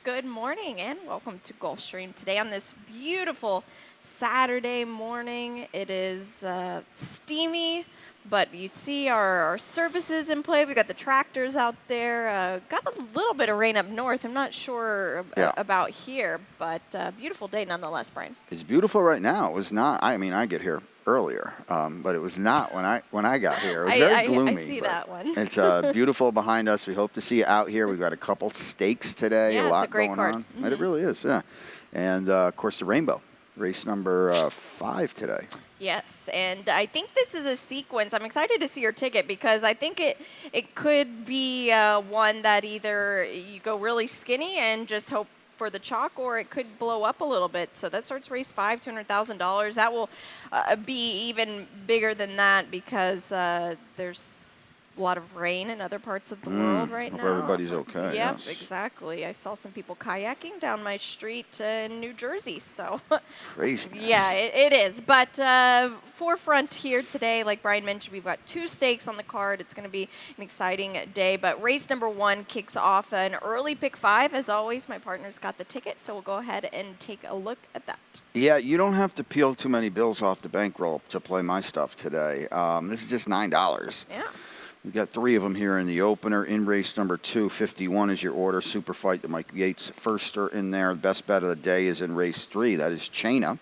Good morning and welcome to Gulfstream. Today on this beautiful Saturday morning, it is steamy, but you see our services in play. We got the tractors out there. Got a little bit of rain up north. I'm not sure Yeah. about here, but beautiful day nonetheless, Brian. It's beautiful right now. It was not. I mean, I get here earlier, but it was not when I got here. It was very gloomy. I see that one. It's beautiful behind us. We hope to see you out here. We've got a couple stakes today. Yeah, a lot it's a great going card. on. Mm-hmm. And it really is. Yeah, and of course the rainbow race number 5 today. Yes, and I think this is a sequence. I'm excited to see your ticket because I think it could be one that either you go really skinny and just hope for the chalk, or it could blow up a little bit. So that starts race 5, $200,000. That will be even bigger than that because there's a lot of rain in other parts of the world right Hope now. everybody's okay. Yep, Yes. exactly. I saw some people kayaking down my street in New Jersey, so Crazy. yeah, it is. But forefront here today, like Brian mentioned, we've got 2 stakes on the card. It's going to be an exciting day. But race number 1 kicks off an early pick 5. As always, my partner's got the ticket, so we'll go ahead and take a look at that. Yeah, you don't have to peel too many bills off the bankroll to play my stuff today. This is just $9. Yeah. We've got 3 of them here in the opener. In race number 2, 51 is your order. Super Fight, the Mike Yates firster in there. Best bet of the day is in race 3. That is China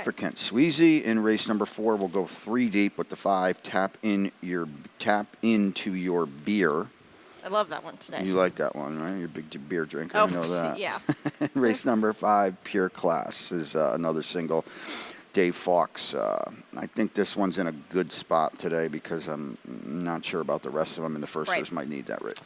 for Kent Sweezy. In race number 4, we'll go 3 deep with the 5. Tap into your beer. I love that one today. You like that one, right? You're a big beer drinker. I know that. Yeah. Race number 5, Pure Class, is another single. Dave Fawkes. I think this one's in a good spot today because I'm not sure about the rest of them, and the firsters might need that race.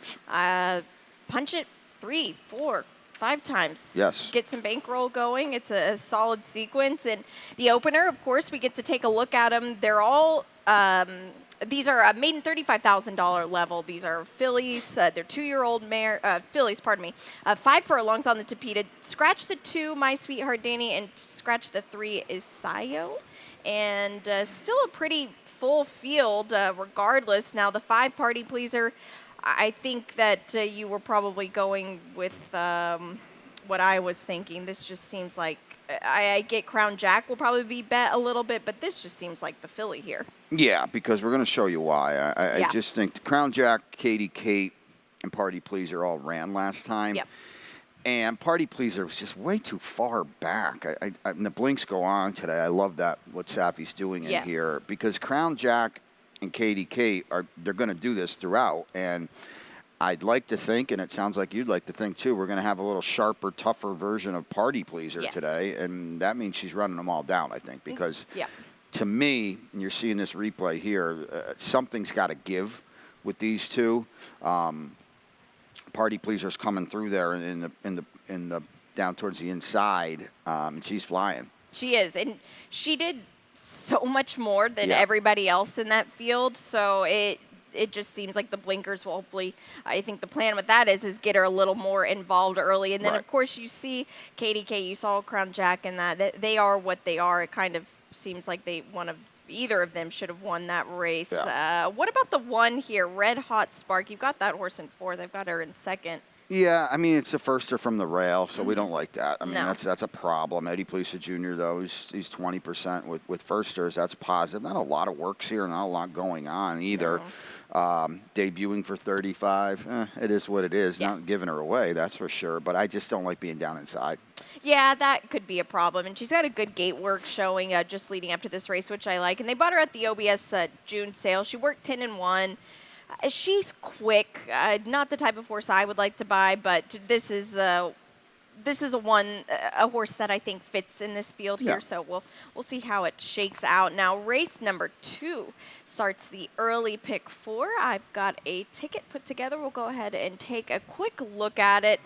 Punch it 3, 4, 5 times. Yes. Get some bankroll going. It's a solid sequence. And the opener, of course, we get to take a look at them. They're all, these are maiden $35,000 level. These are fillies. They're 2-year-old fillies, 5 furlongs on the Tapeta. Scratch the 2, My Sweetheart Danny, and scratch the 3 is Sayo. And still a pretty full field regardless. Now, the 5 Party Pleaser, I think that you were probably going with what I was thinking. This just seems like I get Crown Jack will probably be bet a little bit, but this just seems like the filly here. Yeah, because we're going to show you why. I just think the Crown Jack, Katie Kate, and Party Pleaser all ran last time. Yep. And Party Pleaser was just way too far back. And the blinks go on today. I love that, what Safi's doing in here. Because Crown Jack and Katie Kate, they're going to do this throughout. And I'd like to think, and it sounds like you'd like to think too, we're going to have a little sharper, tougher version of Party Pleaser today. And that means she's running them all down, I think. Because to me, and you're seeing this replay here, something's got to give with these two. Party Pleaser's coming through there in the down towards the inside, and she's flying. She is, and she did so much more than everybody else in that field. So it just seems like the blinkers will hopefully. I think the plan with that is get her a little more involved early, and then of course you see Katie K. You saw Crown Jack and that they are what they are. It kind of seems like either of them should have won that race. Yeah. What about the one here, Red Hot Spark? You've got that horse in 4th. I've got her in 2nd. Yeah, I mean, it's the firster from the rail, so we don't like that. I mean, No. that's a problem. Eddie Plesa Jr., though, he's 20% with firsters. That's positive. Not a lot of works here, not a lot going on either. Debuting for 35, it is what it is. Not giving her away, that's for sure. But I just don't like being down inside. Yeah, that could be a problem. And she's got a good gate work showing just leading up to this race, which I like. And they bought her at the OBS June sale. She worked 10-1. She's quick, not the type of horse I would like to buy, but this is a horse that I think fits in this field here. So we'll see how it shakes out. Now, race number 2 starts the early pick 4. I've got a ticket put together. We'll go ahead and take a quick look at it.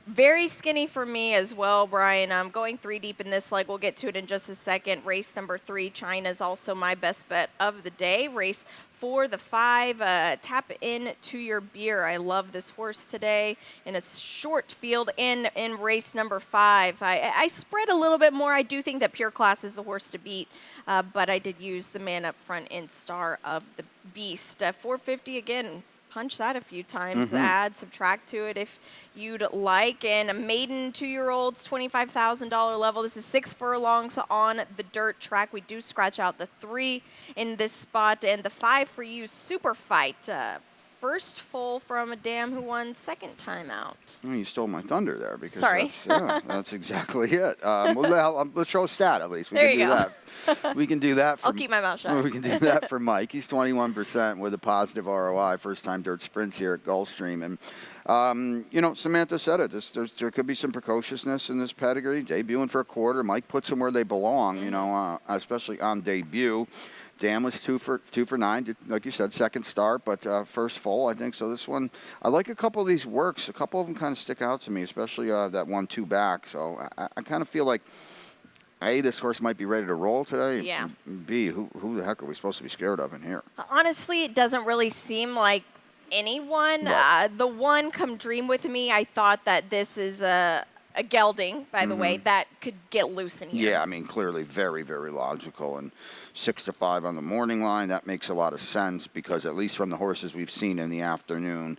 Very skinny for me as well, Brian. I'm going 3 deep in this leg. We'll get to it in just a second. Race number 3, China is also my best bet of the day. Race 4, the 5, Tap Into Your Beer. I love this horse today in its short field. In race number 5, I spread a little bit more. I do think that Pure Class is the horse to beat, but I did use the man up front in Star of the Beast. 450 again. punch that a few times, Mm-hmm. add, subtract to it if you'd like. And a maiden 2-year-old's $25,000 level. This is 6 furlongs on the dirt track. We do scratch out the 3 in this spot, and the 5 for you, Super Fight. First full from a dam who won second time out. Oh, you stole my thunder there because Sorry. that's exactly it. Let's show a stat at least. We There can you do go. that. We can do that. I'll keep my mouth shut. We can do that for Mike. He's 21% with a positive ROI, first time dirt sprints here at Gulfstream. And, Samantha said it. There could be some precociousness in this pedigree. Debuting for a quarter. Mike puts them where they belong, especially on debut. Dan was 2 for 9, like you said, second start, but first full, I think. So this one, I like a couple of these works. A couple of them kind of stick out to me, especially that 1-2 back. So I kind of feel like, A, this horse might be ready to roll today. Yeah. B, who the heck are we supposed to be scared of in here? Honestly, it doesn't really seem like anyone. No. The one, Come Dream With Me, I thought that this is a gelding, by the way, that could get loose in here. Yeah, I mean, clearly very, very logical. And 6-5 on the morning line, that makes a lot of sense because at least from the horses we've seen in the afternoon,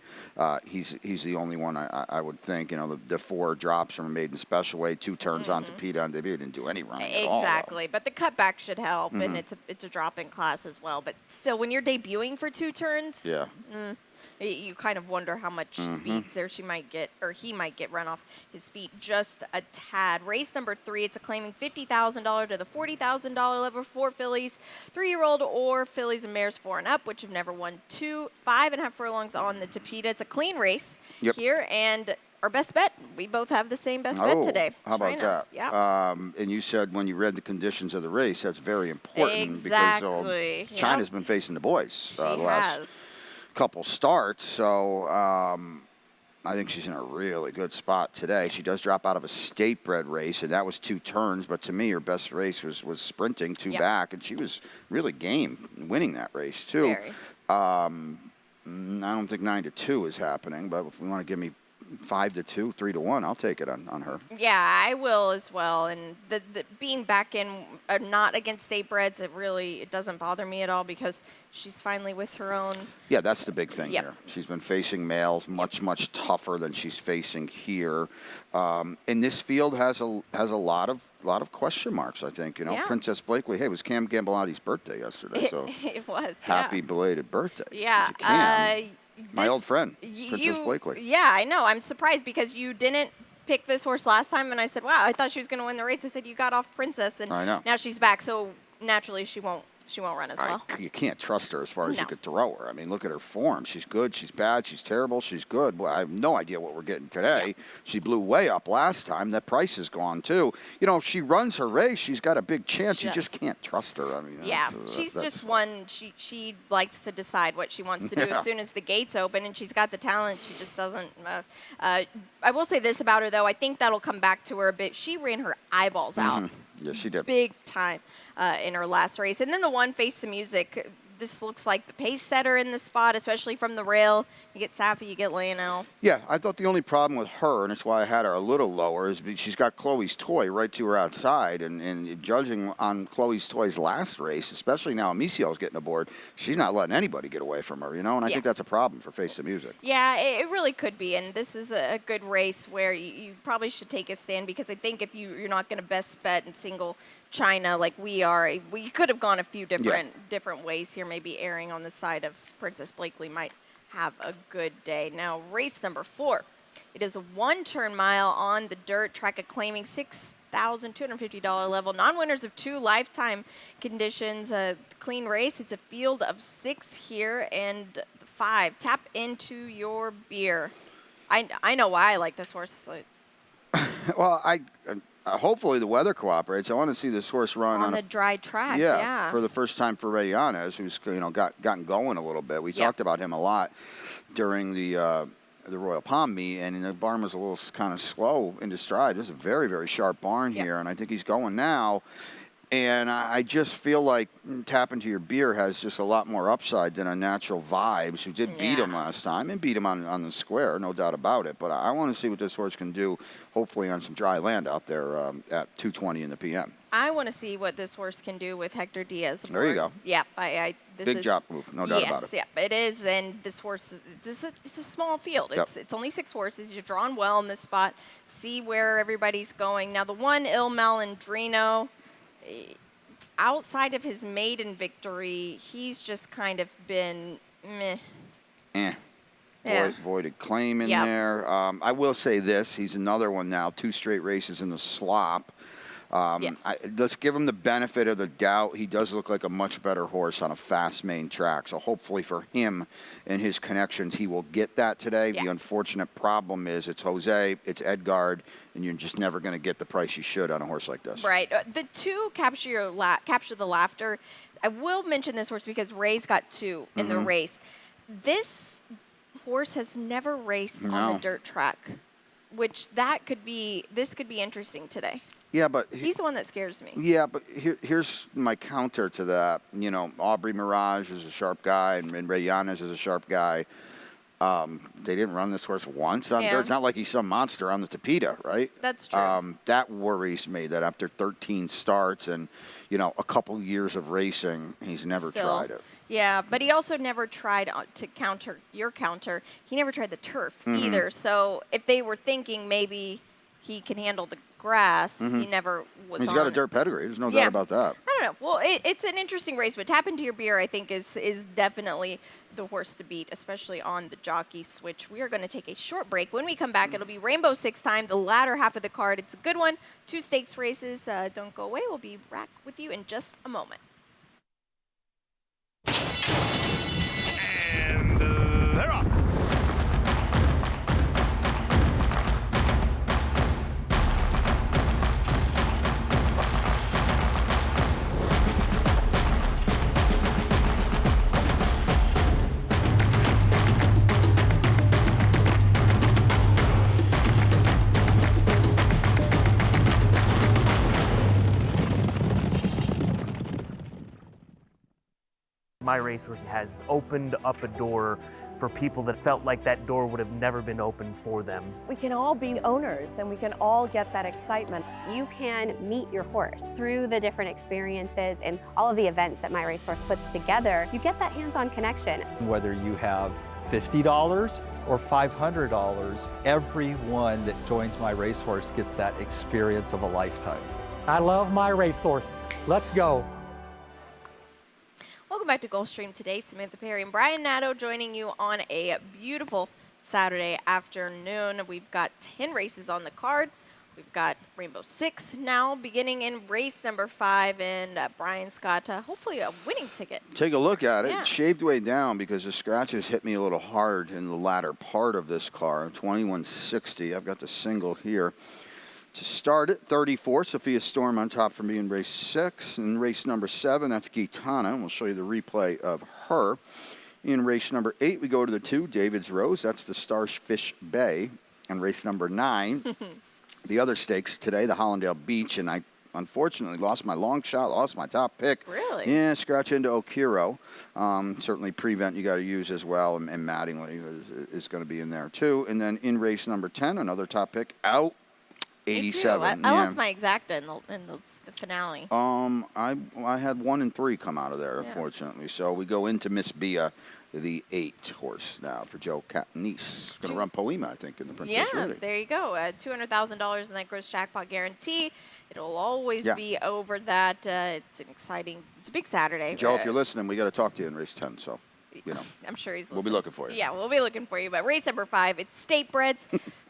he's the only one I would think. The 4 drops from a maiden special weight, 2 turns on to Pete on debut, didn't do any running at all. Exactly, but the cutback should help, and it's a drop in class as well. But still, when you're debuting for 2 turns, Yeah. You kind of wonder how much speeds there he might get run off his feet just a tad. Race number 3, it's a claiming $50,000 to the $40,000 level for fillies, 3-year-old or fillies and mares 4 and up, which have never won 5.5 furlongs on the Tapeta. It's a clean race here, and our best bet, we both have the same best bet today. How about that? Yeah. And you said when you read the conditions of the race, that's very important exactly. because China's been facing the boys She the last has. couple starts, so I think she's in a really good spot today. She does drop out of a state bred race, and that was 2 turns, but to me, her best race was sprinting 2 back, and she was really game winning that race, too. Very. I don't think 9-2 is happening, but if we want to give me 5-2, 3-1, I'll take it on her. Yeah, I will as well. And the being back in, not against state breds, it doesn't bother me at all because she's finally with her own. Yeah, that's the big thing here. She's been facing males much tougher than she's facing here. And this field has a lot of question marks, I think. Princess Blakely, hey, it was Cam Gambelotti's birthday yesterday, so It was. happy belated birthday. Yeah. To Cam. My old friend, Princess Blakely. Yeah, I know. I'm surprised because you didn't pick this horse last time, and I said, wow, I thought she was going to win the race. I said, you got off Princess, and I know. Now she's back, so naturally she won't run as well. You can't trust her as far as No. you could throw her. I mean, look at her form. She's good, she's bad, she's terrible, she's good. Well, I have no idea what we're getting today. Yeah. She blew way up last time. That price is gone, too. If she runs her race, she's got a big chance. You just can't trust her. I mean, she's just one. She likes to decide what she wants to do as soon as the gates open, and she's got the talent. She just doesn't. I will say this about her, though. I think that'll come back to her a bit. She ran her eyeballs out. Yes, she did. Big time in her last race. And then the one, Face the Music. This looks like the pace setter in the spot, especially from the rail. You get Safi, you get Lionel. Yeah, I thought the only problem with her, and it's why I had her a little lower, is she's got Chloe's Toy right to her outside. And judging on Chloe's Toy's last race, especially now Amicio's getting aboard, she's not letting anybody get away from her, And I think that's a problem for Face the Music. Yeah, it really could be. And this is a good race where you probably should take a stand because I think if you're not going to best bet in single China like we are, we could have gone a few different ways here. Maybe erring on the side of Princess Blakely might have a good day. Now, race number 4. It is a 1-turn mile on the dirt track, claiming $6,250 level. Non-winners of 2 lifetime conditions. A clean race. It's a field of 6 here and 5. Tap into your beer. I know why I like this horse. Well, hopefully the weather cooperates. I want to see this horse run on a dry track. Yeah, for the first time for Ray Yanez, who's gotten going a little bit. We talked about him a lot during the Royal Palm meet, and the barn was a little kind of slow into stride. This is a very, very sharp barn here, and I think he's going now. And I just feel like Tap Into Your Beer has just a lot more upside than a Natural Vibes, who did beat him last time and beat him on the square, no doubt about it. But I want to see what this horse can do, hopefully on some dry land out there at 2:20 in the p.m. I want to see what this horse can do with Hector Diaz aboard. There you go. Yep. This Big is job move, no doubt about it. Yes, yeah, it is. And this horse, it's a small field. Yep. It's only 6 horses. You're drawn well in this spot. See where everybody's going. Now, the one, Il Malandrino, outside of his maiden victory, he's just kind of been meh. Yeah. Voided claim in there. I will say this. He's another one now, 2 straight races in the slop. Let's give him the benefit of the doubt. He does look like a much better horse on a fast main track. So hopefully for him and his connections, he will get that today. The unfortunate problem is it's Jose, it's Edgard, and you're just never going to get the price you should on a horse like this. Right. The 2 capture the laughter. I will mention this horse because Ray's got 2 in the race. This horse has never raced on the dirt track, which this could be interesting today. Yeah, but he's the one that scares me. Yeah, but here's my counter to that. Aubrey Mirage is a sharp guy, and Ray Yanez is a sharp guy. They didn't run this horse once on dirt. It's not like he's some monster on the Tapeta, right? That's true. That worries me that after 13 starts and, a couple years of racing, he's never tried it. Yeah, but he also never tried to counter your counter. He never tried the turf either. So if they were thinking maybe he can handle the grass, he never was. He's got a dirt pedigree. There's no doubt about that. I don't know. Well, it's an interesting race, but Tap Into Your Beer, I think, is definitely the horse to beat, especially on the jockey switch. We are going to take a short break. When we come back, it'll be Rainbow Six time, the latter half of the card. It's a good one. 2 stakes races. Don't go away. We'll be back with you in just a moment. And they're off. My Racehorse has opened up a door for people that felt like that door would have never been opened for them. We can all be owners and we can all get that excitement. You can meet your horse through the different experiences and all of the events that My Racehorse puts together. You get that hands-on connection. Whether you have $50 or $500, everyone that joins My Racehorse gets that experience of a lifetime. I love My Racehorse. Let's go. Welcome back to Gulfstream today. Samantha Perry and Brian Nadeau joining you on a beautiful Saturday afternoon. We've got 10 races on the card. We've got Rainbow Six now beginning in race number 5, and Brian's got hopefully a winning ticket. Take a look at it. It shaved way down because the scratches hit me a little hard in the latter part of this car. 2160. I've got the single here. To start at 34, Sophia Storm on top for me in race 6. In race number 7, that's Gitana, and we'll show you the replay of her. In race number 8, we go to the 2, David's Rose. That's the Starfish Bay. And race number 9, the other stakes today, the Hollandale Beach, and I unfortunately lost my long shot, lost my top pick. Really? Yeah, scratch into Okiro. Certainly Prevent you got to use as well, and Mattingly is going to be in there too. And then in race number 10, another top pick, out. 87. I lost my exacta in the finale. I had 1 and 3 come out of there, unfortunately. So we go into Miss Bia, the 8 horse now for Joe Catanese. Going to run Poema, I think, in the Princess Rudy. There you go. $200,000 in that gross jackpot guarantee. It'll always be over that. It's a big Saturday. Joe, if you're listening, we got to talk to you in race 10. So, I'm sure he's listening. We'll be looking for you. Yeah, we'll be looking for you. But race number 5, it's State Breds.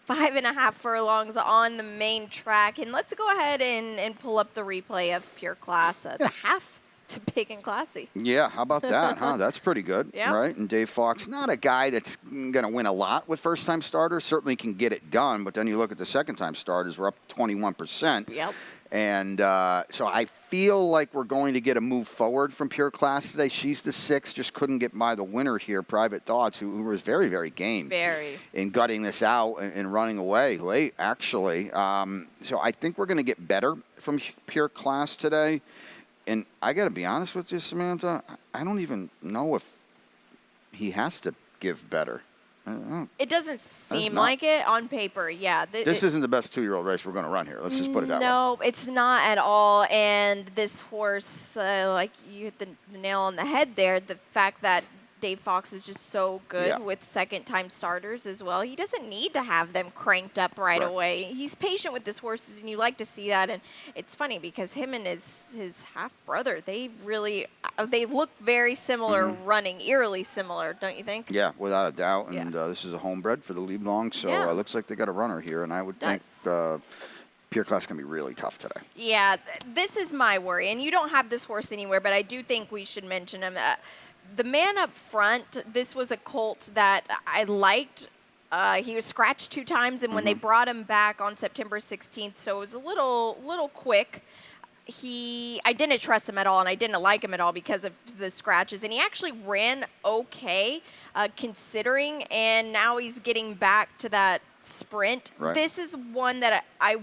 5.5 furlongs on the main track. And let's go ahead and pull up the replay of Pure Class, the half to Big and Classy. Yeah, how about that, huh? That's pretty good, right? And Dave Fox, not a guy that's going to win a lot with first-time starters. Certainly can get it done, but then you look at the second-time starters, we're up 21%. Yep. And so I feel like we're going to get a move forward from Pure Class today. She's the 6, just couldn't get by the winner here, Private Thoughts, who was very, very game. In gutting this out and running away late, actually. So I think we're going to get better from Pure Class today. And I got to be honest with you, Samantha, I don't even know if he has to give better. It doesn't seem not- like it on paper. Yeah. This isn't the best 2-year-old race we're going to run here. Let's just put it that way. No, it's not at all. And this horse, like you hit the nail on the head there, the fact that Dave Fox is just so good with second-time starters as well. He doesn't need to have them cranked up right away. He's patient with his horses, and you like to see that. And it's funny because him and his half-brother, they look very similar running, eerily similar, don't you think? Yeah, without a doubt. And this is a homebred for the lead long, so it looks like they got a runner here. And I would think Pure Class can be really tough today. Yeah, this is my worry. And you don't have this horse anywhere, but I do think we should mention him. The man up front, this was a colt that I liked. He was scratched 2 times, and when they brought him back on September 16th, so it was a little quick. I didn't trust him at all, and I didn't like him at all because of the scratches. And he actually ran okay, considering, and now he's getting back to that sprint. Right. This is one that I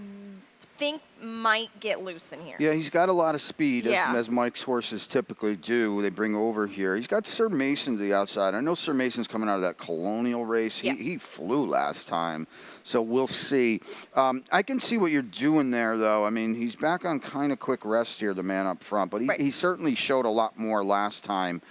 think might get loose in here. Yeah, he's got a lot of speed, as Mike's horses typically do. They bring over here. He's got Sir Mason to the outside. I know Sir Mason's coming out of that Colonial race. He flew last time, so we'll see. I can see what you're doing there, though. I mean, he's back on kind of quick rest here, the man up front, but he certainly showed a lot more last time,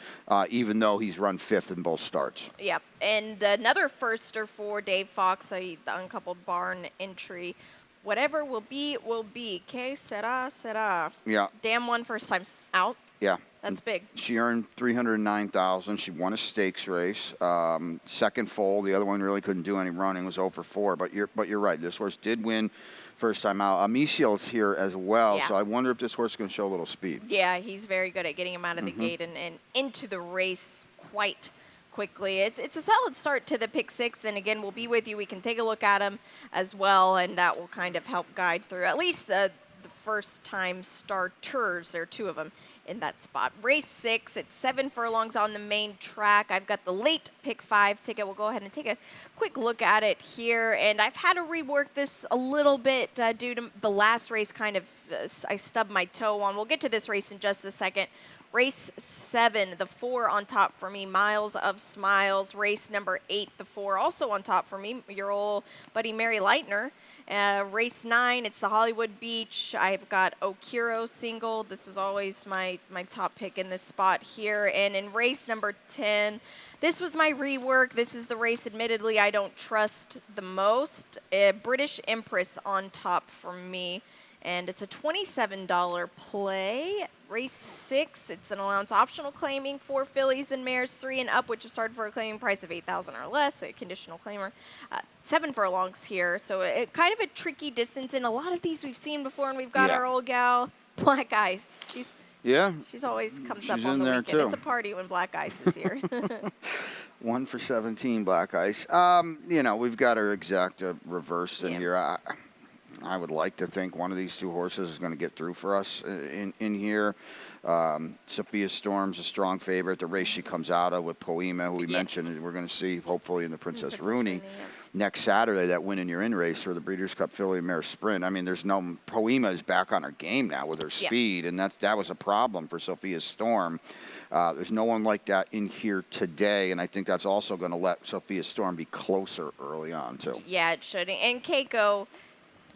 even though he's run 5th in both starts. Yep, and another firster for Dave Fox, the uncoupled barn entry. Whatever will be, will be. Que sera, sera. Yeah. Damn one first time out. Yeah. That's big. She earned $309,000. She won a stakes race. Second foal. The other one really couldn't do any running. Was 0 for 4. But you're right. This horse did win first time out. Amiciel's here as well. Yeah. So I wonder if this horse is going to show a little speed. Yeah, he's very good at getting him out of the gate and into the race quite quickly. It's a solid start to the pick 6, and again, we'll be with you. We can take a look at him as well, and that will kind of help guide through at least the first-time starters. There are 2 of them in that spot. Race 6, it's 7 furlongs on the main track. I've got the late pick 5 ticket. We'll go ahead and take a quick look at it here, and I've had to rework this a little bit due to the last race kind of I stubbed my toe on. We'll get to this race in just a second. Race 7, the 4 on top for me, Miles of Smiles. Race number 8, the 4 also on top for me, your old buddy Mary Leitner. Race 9, it's the Hollywood Beach. I've got Okiro single. This was always my top pick in this spot here. And in race number 10, this was my rework. This is the race, admittedly, I don't trust the most. British Empress on top for me. And it's a $27 play. Race 6, it's an allowance optional claiming 4 fillies and mares 3 and up, which have started for a claiming price of $8,000 or less, a conditional claimer. 7 furlongs here, so kind of a tricky distance. And a lot of these we've seen before, and we've got our old gal, Black Ice. She's always comes up on the weekend. Too. It's a party when Black Ice is here. 1 for 17, Black Ice. We've got our exact reversed in here. I would like to think one of these 2 horses is going to get through for us in here. Sophia Storm's a strong favorite. The race she comes out of with Poema, who we mentioned, and we're going to see hopefully in the Princess Rooney next Saturday, that win in your in race for the Breeders' Cup Filly Mare Sprint. I mean, Poema is back on her game now with her speed, and that was a problem for Sophia Storm. There's no one like that in here today, and I think that's also going to let Sophia Storm be closer early on, too. Yeah, it should. And Keiko,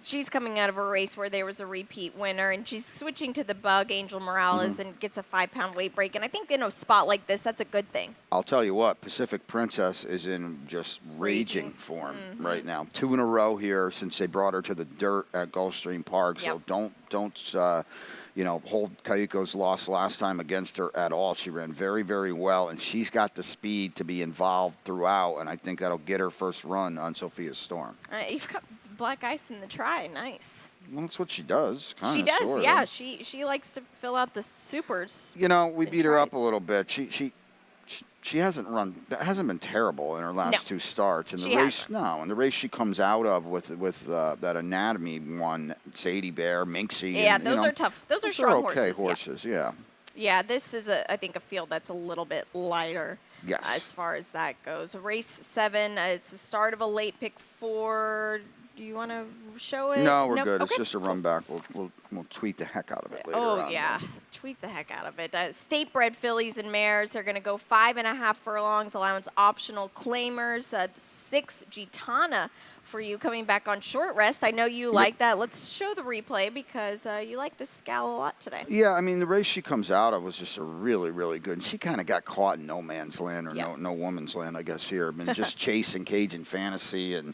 she's coming out of a race where there was a repeat winner, and she's switching to the bug, Angel Morales, and gets a 5-pound weight break. And I think in a spot like this, that's a good thing. I'll tell you what, Pacific Princess is in just raging form right now. 2 in a row here since they brought her to the dirt at Gulfstream Park. So don't hold Keiko's loss last time against her at all. She ran very, very well, and she's got the speed to be involved throughout, and I think that'll get her first run on Sophia Storm. You've got Black Ice in the try. Nice. Well, that's what she does. She does, yeah. She likes to fill out the supers. We beat her up a little bit. She hasn't been terrible in her last 2 starts. In the race she comes out of with that Anatomy one, Sadie Bear, Minxie. Yeah, those are tough. Those are strong okay horses. Yeah. Yeah, this is I think a field that's a little bit lighter. Yes. As far as that goes. Race 7, it's the start of a late pick 4. Do you want to show it? No, we're good. Okay. It's just a run back. We'll tweet the heck out of it later on. Yeah. tweet the heck out of it. State-bred fillies and mares. They're going to go 5.5 furlongs, allowance optional claimers. 6 Gitana for you coming back on short rest. I know you like that. Let's show the replay because you like this gal a lot today. Yeah, I mean, the race she comes out of was just a really, really good. And she kind of got caught in no man's land or no woman's land, I guess, here. I mean, just chasing Cajun Fantasy. And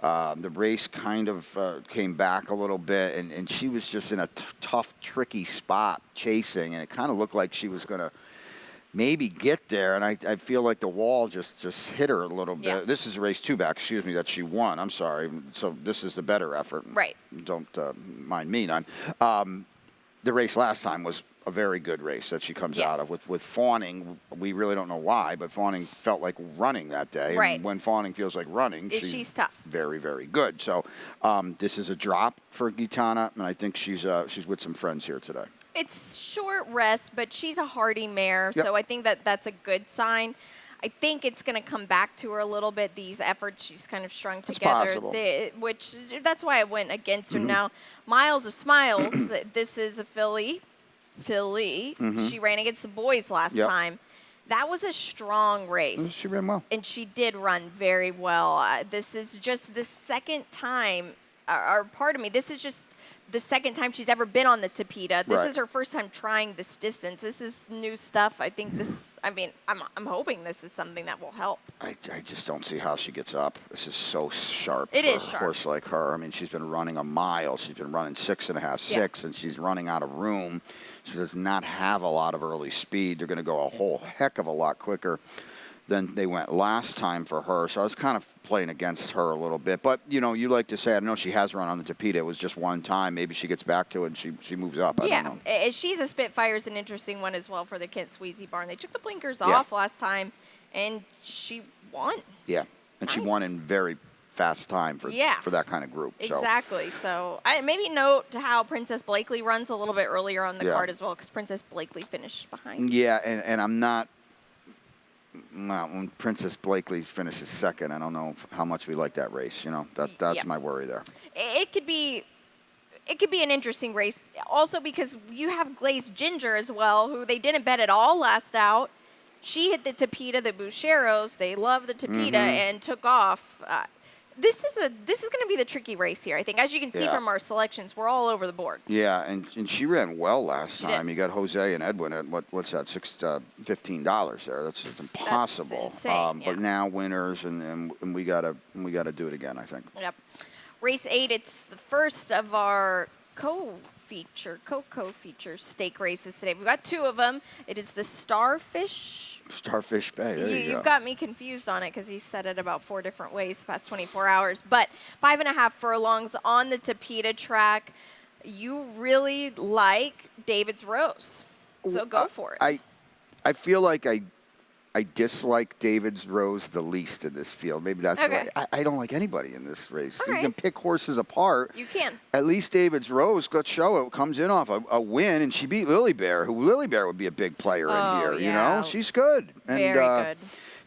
the race kind of came back a little bit. And she was just in a tough, tricky spot chasing. And it kind of looked like she was going to maybe get there, and I feel like the wall just hit her a little bit. Yeah. This is race 2 back, excuse me, that she won. I'm sorry. So this is the better effort. Right. Don't mind me none. The race last time was a very good race that she comes out of. With Fawning, we really don't know why, but Fawning felt like running that day. Right. And when Fawning feels like running, she's tough. Very, very good. So this is a drop for Gitana, and I think she's with some friends here today. It's short rest, but she's a hardy mare, so I think that's a good sign. I think it's going to come back to her a little bit, these efforts she's kind of strung together. Possible. Which that's why I went against her. Now, Miles of Smiles, this is a filly. She ran against the boys last time. That was a strong race. She ran well. And she did run very well. This is just the second time, or pardon me, this is just the second time she's ever been on the Tapeta. This is her first time trying this distance. This is new stuff. I think I'm hoping this is something that will help. I just don't see how she gets up. This is so sharp for a horse like her. I mean, she's been running a mile. She's been running 6.5, 6, and she's running out of room. She does not have a lot of early speed. They're going to go a whole heck of a lot quicker than they went last time for her. So I was kind of playing against her a little bit. But, you know, you like to say, I know she has run on the Tapeta. It was just one time. Maybe she gets back to it and she moves up. I don't know. She's a Spitfire is an interesting one as well for the Kent Sweezy barn. They took the blinkers off last time, and she won. Yeah, and she won in very fast time for that kind of group. Exactly. So I maybe note how Princess Blakely runs a little bit earlier on the card as well, because Princess Blakely finished behind. Yeah, and I'm not. Well, when Princess Blakely finishes second, I don't know how much we like that race. You know, that's my worry there. It could be an interesting race, also because you have Glazed Ginger as well, who they didn't bet at all last out. She hit the Tapeta, the Boucheros. They love the Tapeta and took off. This is going to be the tricky race here, I think. As you can see from our selections, we're all over the board. Yeah, and she ran well last time. You got Jose and Edwin at what's that, $15 there. That's impossible. That's insane, But now winners, and we gotta do it again, I think. Yep. Race 8. It's the first of our co-feature stake races today. We've got 2 of them. It is the Starfish Bay. There you go. You've got me confused on it because he said it about 4 different ways the past 24 hours. But 5.5 furlongs on the Tapeta track. You really like David's Rose, so go for it. I feel like I dislike David's Rose the least in this field. Maybe that's right. I don't like anybody in this race. You can pick horses apart. You can. At least David's Rose, let's show it, comes in off a win, and she beat Lily Bear, who Lily Bear would be a big player in here. You know, she's good. Very good.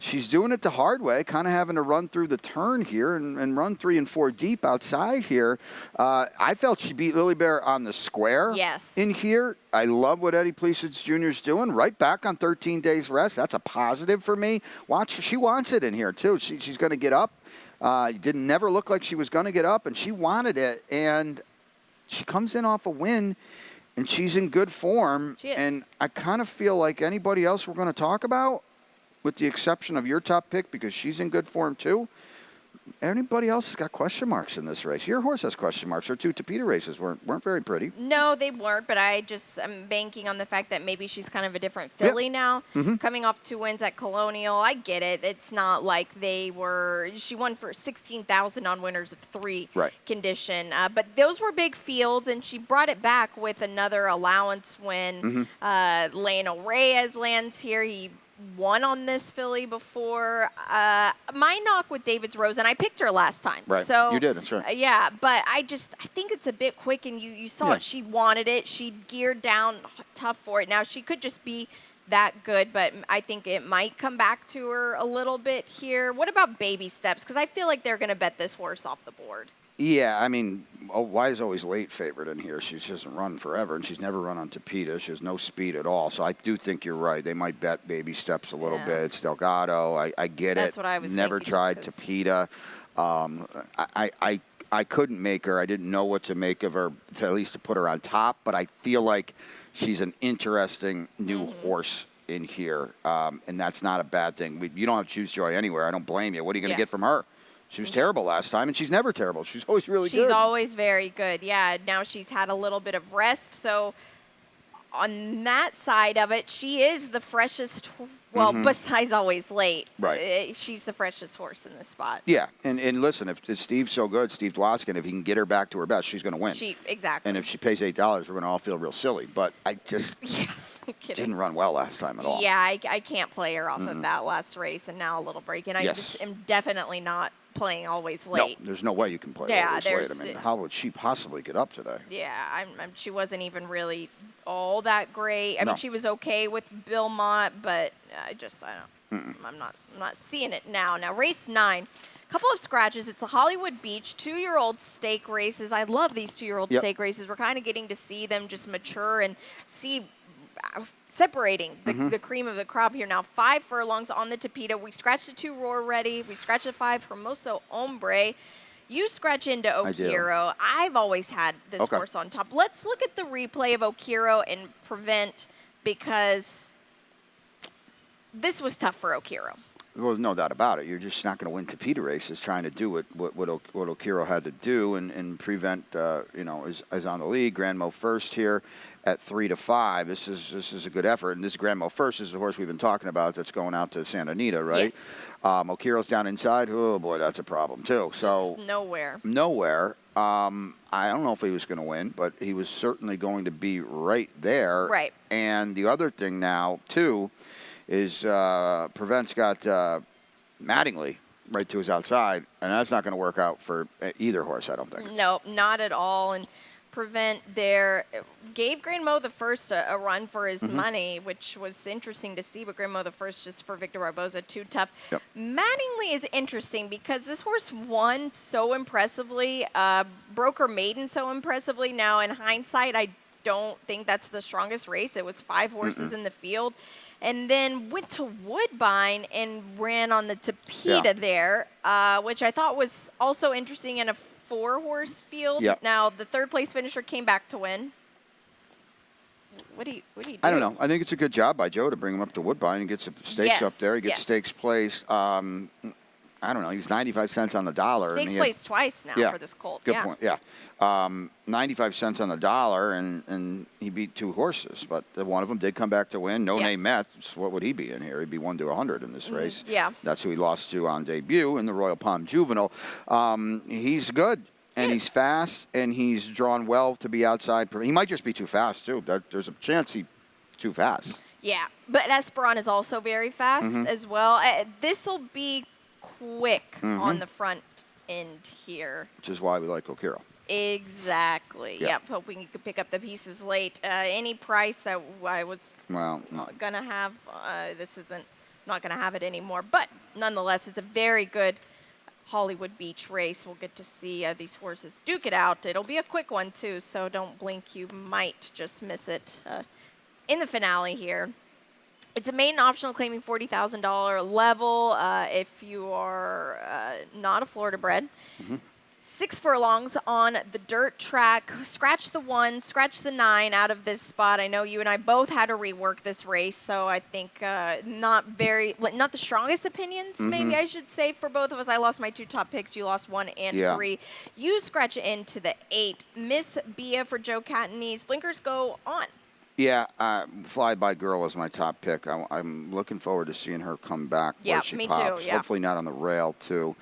She's doing it the hard way, kind of having to run through the turn here and run 3 and 4 deep outside here. I felt she beat Lily Bear on the square in here. I love what Eddie Pleasants Jr. is doing. Right back on 13 days rest. That's a positive for me. Watch, she wants it in here, too. She's going to get up. It didn't never look like she was going to get up, and she wanted it. And she comes in off a win, and she's in good form. She is. And I kind of feel like anybody else we're going to talk about, with the exception of your top pick, because she's in good form too, anybody else has got question marks in this race. Your horse has question marks. Her 2 Tapeta races weren't very pretty. No, they weren't, but I'm banking on the fact that maybe she's kind of a different filly now. Coming off 2 wins at Colonial, I get it. It's not like she won for 16,000 on winners of 3 condition. But those were big fields, and she brought it back with another allowance win. Lionel Reyes lands here. He won on this filly before. My knock with David's Rose, and I picked her last time. Right. So, you did, that's right. Yeah, but I think it's a bit quick, and you saw it. She wanted it. She geared down tough for it. Now, she could just be that good, but I think it might come back to her a little bit here. What about Baby Steps? Because I feel like they're going to bet this horse off the board. Yeah, I mean, why is always late favorite in here? She doesn't run forever, and she's never run on Tapeta. She has no speed at all. So I do think you're right. They might bet baby steps a little bit. It's Delgado. I get it. That's what I was Never thinking, tried just 'cause- Tapeta. I couldn't make her. I didn't know what to make of her, to at least to put her on top. But I feel like she's an interesting new horse in here, and that's not a bad thing. You don't have to choose Joy anywhere. I don't blame you. What are you going to get from her? She was terrible last time, and she's never terrible. She's always really good. She's always very good, yeah. Now she's had a little bit of rest, so on that side of it, she is the freshest, well, besides always late. Right. She's the freshest horse in this spot. Yeah, and listen, if Steve's so good, Steve Dwoskin, if he can get her back to her best, she's going to win. Exactly. And if she pays $8, we're going to all feel real silly. But I just didn't run well last time at all. Yeah, I can't play her off of that last race, and now a little break. And I just am definitely not playing always late. No, there's no way you can play always late. I mean, how would she possibly get up today? Yeah, she wasn't even really all that great. I mean, she was okay with Bill Mott, but I don't. I'm not seeing it now. Now, race 9. Couple of scratches. It's a Hollywood Beach 2-year-old stake races. I love these 2-year-old stake races. We're kind of getting to see them just mature and see separating the cream of the crop here. Now 5 furlongs on the Tapeta. We scratched the 2 Roar Ready. We scratched the 5 Hermoso Hombre. You scratch into Okiro. I've always had this horse on top. Let's look at the replay of Okiro and Prevent, because this was tough for Okiro. Well, no doubt about it. You're just not going to win Tapeta races trying to do what Okiro had to do, and Prevent, is on the lead. Grand Mo First here at 3-5. This is a good effort, and this Grand Mo First is the horse we've been talking about that's going out to Santa Anita, right? Yes. Okiro's down inside. Oh boy, that's a problem too. So just nowhere. I don't know if he was going to win, but he was certainly going to be right there. Right. And the other thing now too is Prevent's got Mattingly right to his outside, and that's not going to work out for either horse, I don't think. No, not at all. And Prevent there gave Grand Mo the First a run for his money, which was interesting to see, but Grand Mo the First just for Victor Barboza, too tough. Yep. Mattingly is interesting because this horse won so impressively, broke her maiden so impressively. Now, in hindsight, I don't think that's the strongest race. It was 5 horses in the field. And then went to Woodbine and ran on the Tapeta there, which I thought was also interesting in a 4-horse field. Yep. Now, the 3rd place finisher came back to win. What do you do? I don't know. I think it's a good job by Joe to bring him up to Woodbine and get some stakes up there. He gets stakes placed. I don't know. He was 95 cents on the dollar. Stakes placed twice now for this colt. Good point. Yeah. 95 cents on the dollar, and he beat 2 horses, but one of them did come back to win. No name Mets. What would he be in here? He'd be 1 to 100 in this race. Yeah. That's who he lost to on debut in the Royal Palm Juvenile. He's good. And he's fast, and he's drawn well to be outside. He might just be too fast, too. There's a chance he's too fast. Yeah, but Esperon is also very fast as well. This will be quick on the front end here. Which is why we like Okiro. Exactly. Yep. Hoping you could pick up the pieces late. Any price that I was going to have, this isn't not going to have it anymore. But nonetheless, it's a very good Hollywood Beach race. We'll get to see these horses duke it out. It'll be a quick one, too, so don't blink. You might just miss it in the finale here. It's a maiden optional claiming $40,000 level if you are not a Florida bred. 6 furlongs on the dirt track. Scratch the 1, scratch the 9 out of this spot. I know you and I both had to rework this race, so I think not the strongest opinions, maybe I should say, for both of us. I lost my 2 top picks. You lost 1 and 3. You scratch into the 8. Miss Bia for Joe Catanese. Blinkers go on. Yeah, Fly By Girl is my top pick. I'm looking forward to seeing her come back. Yeah, she me pops. too. Yeah. Hopefully not on the rail, too.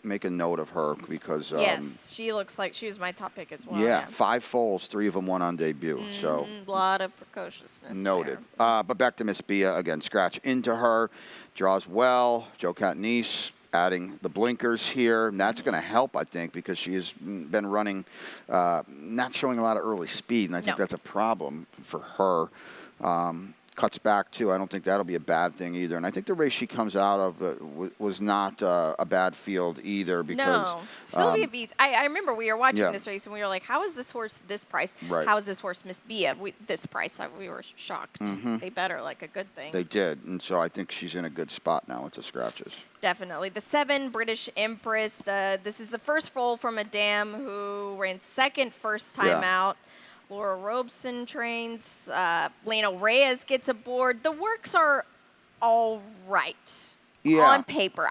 Make a note of her because. Yes, she looks like she was my top pick as well. Yeah, 5 foals, 3 of them won on debut. So a lot of precociousness. Noted. But back to Miss Bia again. Scratch into her, draws well. Joe Catanese adding the blinkers here. And that's going to help, I think, because she has been running, not showing a lot of early speed, and I think that's a problem for her. cuts back too. I don't think that'll be a bad thing either. And I think the race she comes out of was not a bad field either because no. Sylvia V's. I remember we were watching yeah. this race and we were like, how is this horse this price? Right. How is this horse Miss Bia this price? We were shocked. They bet her like a good thing. They did. And so I think she's in a good spot now with the scratches. Definitely. The 7, British Empress. This is the first foal from a dam who ran second first time out. Laura Robeson trains. Leno Reyes gets aboard. The works are all right on paper.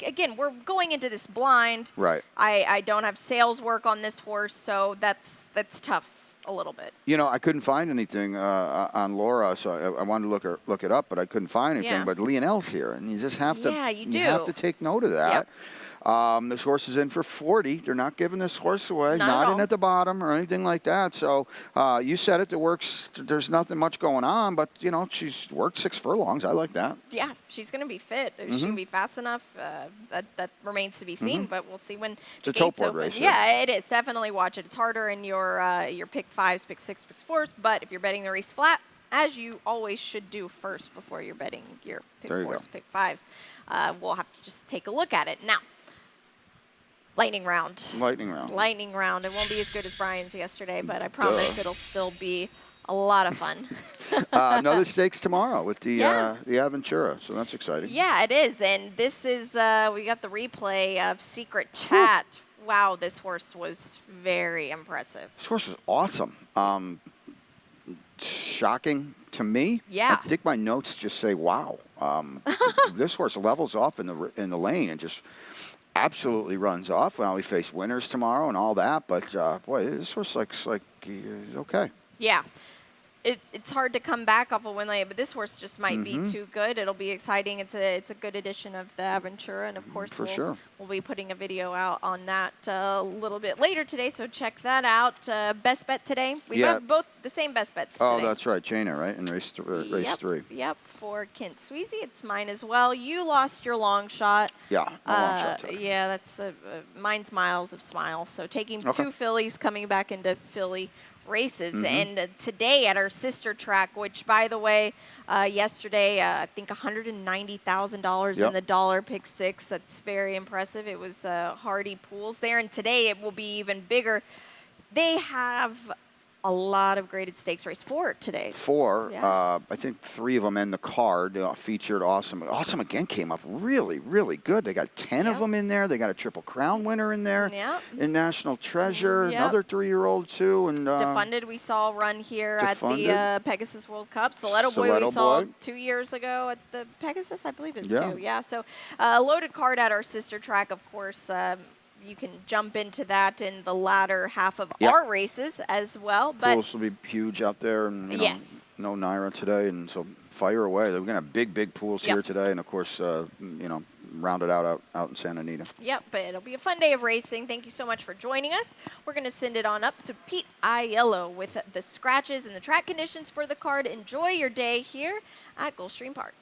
Again, we're going into this blind. Right. I don't have sales work on this horse, so that's tough a little bit. You know, I couldn't find anything on Laura, so I wanted to look it up, but I couldn't find anything. Yeah. But Lionel's here, and you just have to. Yeah, you do. You have to take note of that. Yep. This horse is in for 40. They're not giving this horse away, Not at not in all. at the bottom or anything like that. So you said it. The works. There's nothing much going on, but you know she's worked 6 furlongs. I like that. Yeah, she's going to be fit. Is she going to be fast enough? That remains to be seen, but we'll see when the a tote gates board open. race, Yeah, it is. Definitely watch it. It's harder in your pick 5s, pick 6, pick 4s, but if you're betting the race flat, as you always should do first before you're betting your pick There you 4s, go. pick 5s, we'll have to just take a look at it. Now, lightning round. Lightning round. Lightning round. It won't be as good as Brian's yesterday, but I promise it'll still be a lot of fun. Another stakes tomorrow with the Yeah. the Aventura, so that's exciting. Yeah, it is. And this is, we got the replay of Secret Chat. Wow, this horse was very impressive. This horse is awesome. Shocking to me. Yeah. I think my notes just say, "Wow." This horse levels off in the lane and just absolutely runs off. Well, we face winners tomorrow and all that, but boy, this horse looks like he's okay. Yeah. It's hard to come back off a win like, but this horse just might be too good. It'll be exciting. It's a good edition of the Aventura, and of course we'll be putting a video out on that a little bit later today. So check that out. Best bet today. We have both the same best bets today. Oh, that's right, Chainer, right? In race 3. Yep, for Kent Sweezy. It's mine as well. You lost your long shot. Yeah, my long shot today. Yeah, that's mine's miles of smiles. So taking 2 fillies, coming back into Philly races. And today at our sister track, which, by the way, yesterday, I think $190,000 in the dollar pick 6. That's very impressive. It was Hardy Pools there. And today it will be even bigger. They have a lot of graded stakes race 4 today. 4. Yeah. I think 3 of them in the card featured Awesome. Awesome again came up really, really good. They got 10 of them in there. They got a Triple Crown winner in there. Yep. In National Treasure, Yep. another 3-year-old too. And Defunded we saw run here at the Defunded. Pegasus World Cup. Stiletto Boy we Stiletto saw Boy. 2 years ago at the Pegasus, I believe it's Yeah. 2. Yeah, so a loaded card at our sister track, of course. You can jump into that in the latter half of our races as well. But pools will be huge out there. And, you know, Yes. no Naira today. And so fire away. We're going to have big pools here today. And, of course, you know, rounded out in Santa Anita. Yep, but it'll be a fun day of racing. Thank you so much for joining us. We're going to send it on up to Pete Aiello with the scratches and the track conditions for the card. Enjoy your day here at Gulfstream Park.